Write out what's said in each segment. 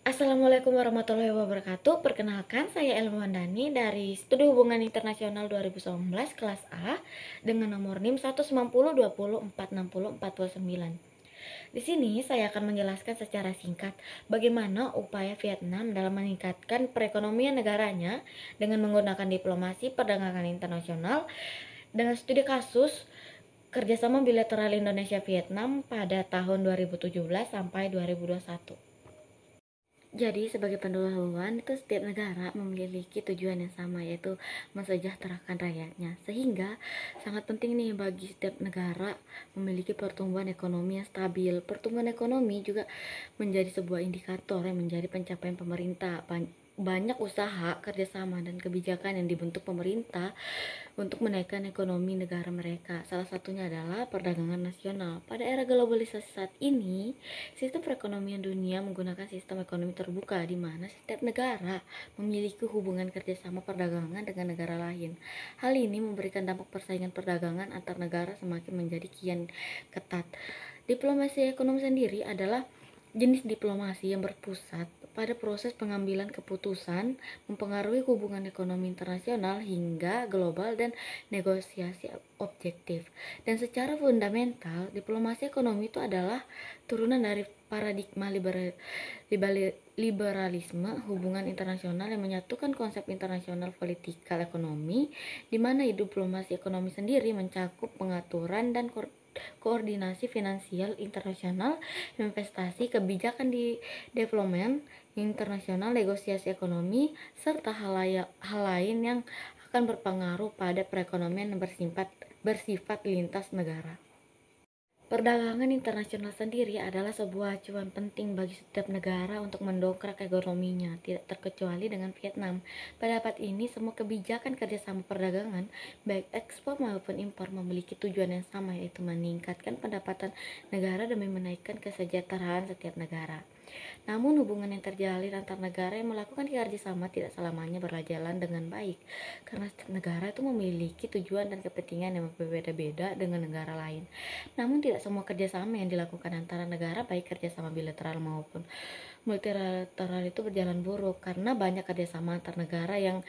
Assalamualaikum warahmatullahi wabarakatuh. Perkenalkan, saya Elma Wandani dari Studi Hubungan Internasional 2019 kelas A dengan nomor NIM 19020404049. Di sini saya akan menjelaskan secara singkat bagaimana upaya Vietnam dalam meningkatkan perekonomian negaranya dengan menggunakan diplomasi perdagangan internasional dengan studi kasus kerjasama bilateral Indonesia-Vietnam pada tahun 2017 sampai 2021. Jadi sebagai pendahuluan itu setiap negara memiliki tujuan yang sama, yaitu mensejahterakan rakyatnya. Sehingga sangat penting nih bagi setiap negara memiliki pertumbuhan ekonomi yang stabil. Pertumbuhan ekonomi juga menjadi sebuah indikator yang menjadi pencapaian pemerintah. Banyak usaha, kerjasama, dan kebijakan yang dibentuk pemerintah untuk menaikkan ekonomi negara mereka. Salah satunya adalah perdagangan nasional. Pada era globalisasi saat ini, sistem perekonomian dunia menggunakan sistem ekonomi terbuka di mana setiap negara memiliki hubungan kerjasama perdagangan dengan negara lain. Hal ini memberikan dampak persaingan perdagangan antar negara semakin menjadi kian ketat. Diplomasi ekonomi sendiri adalah jenis diplomasi yang berpusat pada proses pengambilan keputusan, mempengaruhi hubungan ekonomi internasional hingga global dan negosiasi objektif. Dan secara fundamental, diplomasi ekonomi itu adalah turunan dari paradigma liberalisme hubungan internasional yang menyatukan konsep internasional politikal ekonomi, di mana diplomasi ekonomi sendiri mencakup pengaturan dan koordinasi finansial internasional, investasi, kebijakan di development internasional, negosiasi ekonomi, serta hal lain yang akan berpengaruh pada perekonomian yang bersifat lintas negara. Perdagangan internasional sendiri adalah sebuah acuan penting bagi setiap negara untuk mendongkrak ekonominya, tidak terkecuali dengan Vietnam. Pada dapat ini, semua kebijakan kerjasama perdagangan, baik ekspor maupun impor, memiliki tujuan yang sama, yaitu meningkatkan pendapatan negara demi menaikkan kesejahteraan setiap negara. Namun hubungan yang terjalin antar negara yang melakukan kerjasama tidak selamanya berjalan dengan baik, karena setiap negara itu memiliki tujuan dan kepentingan yang berbeda-beda dengan negara lain. Namun tidak semua kerjasama yang dilakukan antara negara, baik kerjasama bilateral maupun multilateral, itu berjalan buruk, karena banyak kerjasama antar negara yang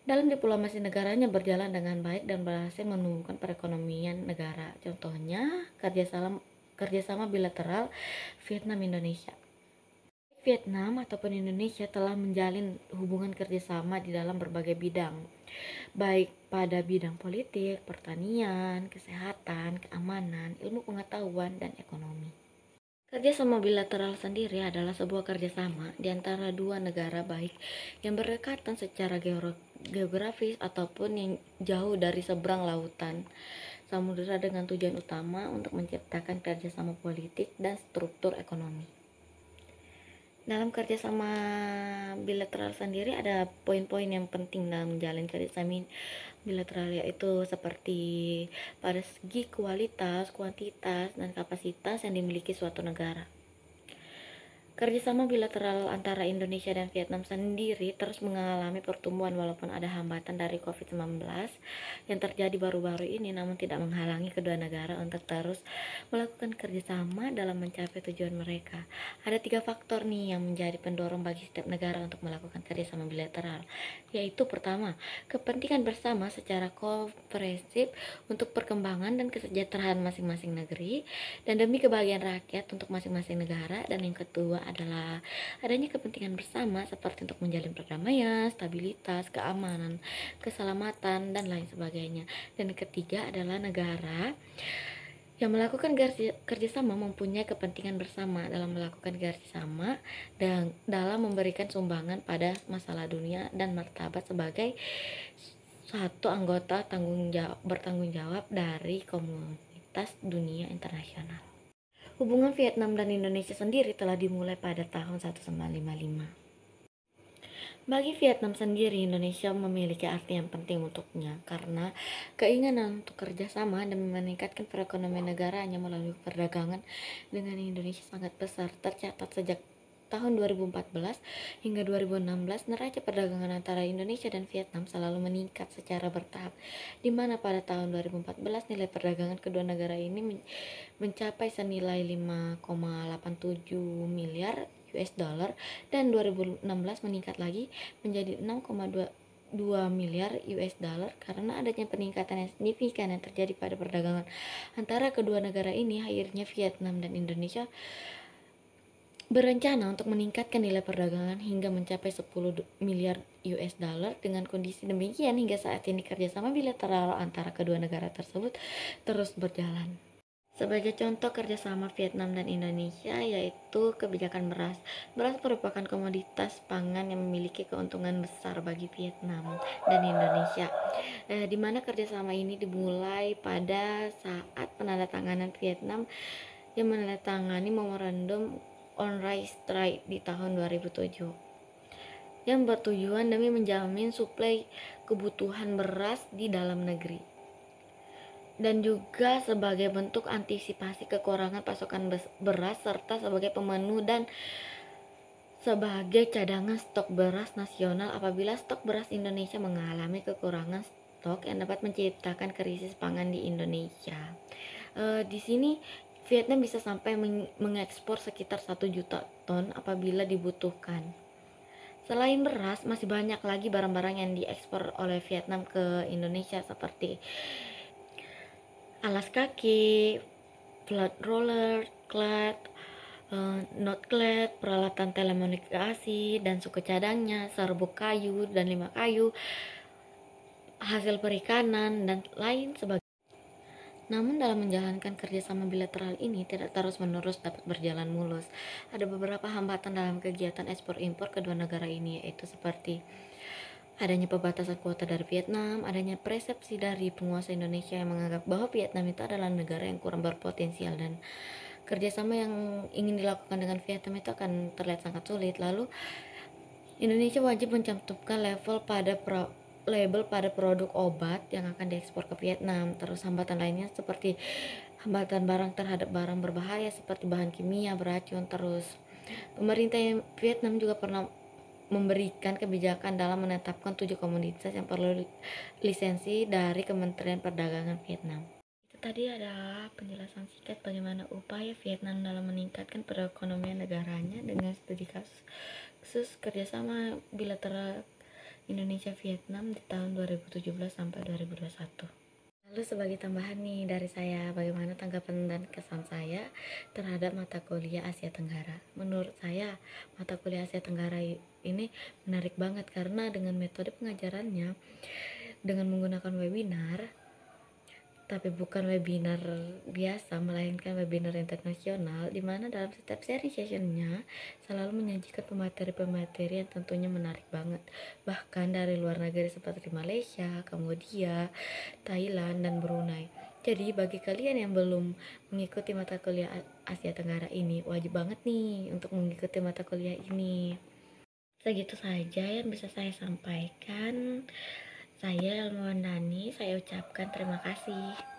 dalam diplomasi negaranya berjalan dengan baik dan berhasil menumbuhkan perekonomian negara. Contohnya kerjasama bilateral Vietnam-Indonesia. Vietnam ataupun Indonesia telah menjalin hubungan kerjasama di dalam berbagai bidang, baik pada bidang politik, pertanian, kesehatan, keamanan, ilmu pengetahuan, dan ekonomi. Kerjasama bilateral sendiri adalah sebuah kerjasama di antara dua negara, baik yang berdekatan secara geografis ataupun yang jauh dari seberang lautan samudera, dengan tujuan utama untuk menciptakan kerjasama politik dan struktur ekonomi. Dalam kerjasama bilateral sendiri ada poin-poin yang penting dalam menjalin kerjasama bilateral, yaitu seperti pada segi kualitas, kuantitas, dan kapasitas yang dimiliki suatu negara. Kerjasama bilateral antara Indonesia dan Vietnam sendiri terus mengalami pertumbuhan walaupun ada hambatan dari COVID-19 yang terjadi baru-baru ini, namun tidak menghalangi kedua negara untuk terus melakukan kerjasama dalam mencapai tujuan mereka. Ada 3 faktor nih yang menjadi pendorong bagi setiap negara untuk melakukan kerjasama bilateral, yaitu pertama, kepentingan bersama secara komprehensif untuk perkembangan dan kesejahteraan masing-masing negeri dan demi kebahagiaan rakyat untuk masing-masing negara. Dan yang kedua adalah adanya kepentingan bersama seperti untuk menjalin perdamaian, stabilitas, keamanan, keselamatan, dan lain sebagainya. Dan yang ketiga adalah negara yang melakukan kerjasama mempunyai kepentingan bersama dalam melakukan kerjasama dan dalam memberikan sumbangan pada masalah dunia dan martabat sebagai satu anggota bertanggung jawab dari komunitas dunia internasional. Hubungan Vietnam dan Indonesia sendiri telah dimulai pada tahun 1955. Bagi Vietnam sendiri, Indonesia memiliki arti yang penting untuknya karena keinginan untuk kerjasama dan meningkatkan perekonomian negaranya melalui perdagangan dengan Indonesia sangat besar. Tercatat sejak tahun 2014 hingga 2016, neraca perdagangan antara Indonesia dan Vietnam selalu meningkat secara bertahap, di mana pada tahun 2014 nilai perdagangan kedua negara ini mencapai senilai 5,87 miliar US dollar dan 2016 meningkat lagi menjadi 6,2 miliar US dollar karena adanya peningkatan yang signifikan yang terjadi pada perdagangan antara kedua negara ini. Akhirnya Vietnam dan Indonesia berencana untuk meningkatkan nilai perdagangan hingga mencapai 10 miliar US dollar. Dengan kondisi demikian, hingga saat ini kerjasama bilateral antara kedua negara tersebut terus berjalan. Sebagai contoh kerjasama Vietnam dan Indonesia yaitu kebijakan beras. Beras merupakan komoditas pangan yang memiliki keuntungan besar bagi Vietnam dan Indonesia, di mana kerjasama ini dimulai pada saat penandatanganan Vietnam yang menandatangani memorandum on Rice Trade di tahun 2007 yang bertujuan demi menjamin suplai kebutuhan beras di dalam negeri dan juga sebagai bentuk antisipasi kekurangan pasokan beras serta sebagai pemenuh dan sebagai cadangan stok beras nasional apabila stok beras Indonesia mengalami kekurangan stok yang dapat menciptakan krisis pangan di Indonesia. Di sini Vietnam bisa sampai mengekspor sekitar 1 juta ton apabila dibutuhkan. Selain beras, masih banyak lagi barang-barang yang diekspor oleh Vietnam ke Indonesia seperti alas kaki, flat roller, clad, not clad, peralatan telekomunikasi dan suku cadangnya, serbuk kayu dan limbah kayu, hasil perikanan dan lain sebagainya. Namun dalam menjalankan kerjasama bilateral ini tidak terus-menerus dapat berjalan mulus. Ada beberapa hambatan dalam kegiatan ekspor-impor kedua negara ini, yaitu seperti adanya pembatasan kuota dari Vietnam, adanya persepsi dari penguasa Indonesia yang menganggap bahwa Vietnam itu adalah negara yang kurang berpotensial dan kerjasama yang ingin dilakukan dengan Vietnam itu akan terlihat sangat sulit. Lalu Indonesia wajib mencantumkan label pada produk obat yang akan diekspor ke Vietnam. Terus hambatan lainnya seperti hambatan barang terhadap barang berbahaya seperti bahan kimia beracun. Terus pemerintah Vietnam juga pernah memberikan kebijakan dalam menetapkan 7 komoditas yang perlu lisensi dari Kementerian Perdagangan Vietnam. Itu tadi adalah penjelasan singkat bagaimana upaya Vietnam dalam meningkatkan perekonomian negaranya dengan studi kasus kerjasama bilateral Indonesia-Vietnam di tahun 2017 sampai 2021. Lalu sebagai tambahan nih dari saya, bagaimana tanggapan dan kesan saya terhadap mata kuliah Asia Tenggara. Menurut saya, mata kuliah Asia Tenggara ini menarik banget karena dengan metode pengajarannya dengan menggunakan webinar, tapi bukan webinar biasa melainkan webinar internasional, di mana dalam setiap seri sessionnya selalu menyajikan pemateri-pemateri yang tentunya menarik banget, bahkan dari luar negeri seperti Malaysia, Kambodia, Thailand, dan Brunei. Jadi bagi kalian yang belum mengikuti mata kuliah Asia Tenggara ini, wajib banget nih untuk mengikuti mata kuliah ini. Segitu saja yang bisa saya sampaikan. Saya Elma Wandani, saya ucapkan terima kasih.